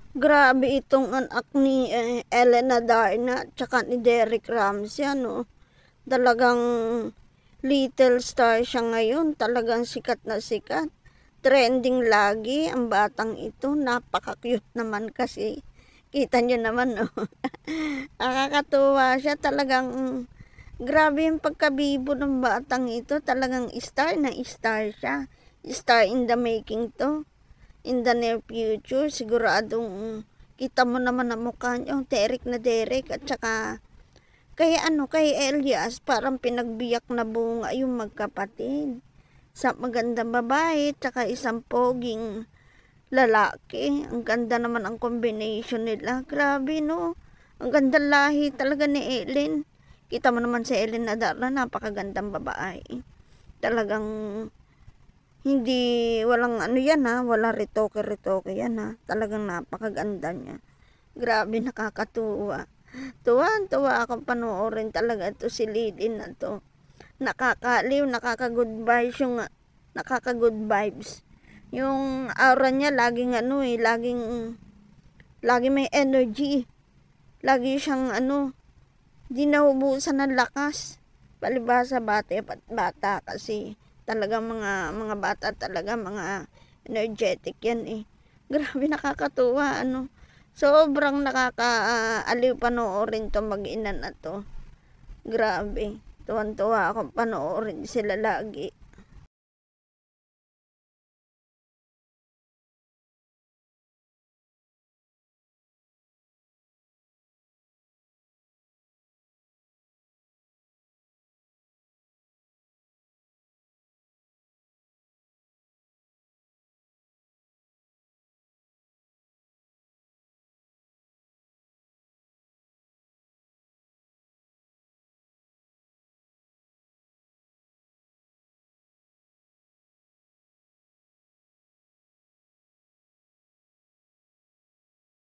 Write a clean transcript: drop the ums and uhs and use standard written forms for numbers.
Grabe itong anak ni Elena Darna tsaka ni Derek Ramsey, ano. Talagang little star siya ngayon. Talagang sikat na sikat. Trending lagi ang batang ito. Napaka-cute naman kasi. Kita niyo naman, no? Nakakatuwa siya. Talagang grabe yung pagkabibo ng batang ito. Talagang star na star siya. Star in the making to. In the near future, siguradong kita mo naman ang mukha niyo, Derek na Derek, at saka kay Elias, parang pinagbiyak na bunga yung magkapatid. Sa magandang babae, tsaka isang poging lalaki. Ang ganda naman ang combination nila. Grabe, no? Ang ganda lahi talaga ni Ellen. Kita mo naman si Ellen Adarna, napakagandang babae. Talagang hindi, walang yan ha, wala retoke-retoke yan ha. Talagang napakaganda niya. Grabe, nakakatuwa. Tuwa ako panoorin talaga ito si Lily na to. Nakakaliw, nakaka-good vibes yung, nakaka-good vibes. Yung aura niya laging laging may energy. Lagi siyang di naubusan ng lakas. Palibhasa bata kasi talagang mga bata talaga, mga energetic yan eh. Grabe, nakakatuwa, Sobrang nakakaaliw panoorin to mag-ina na to. Grabe, tuwan-tuwa ako panoorin sila lagi.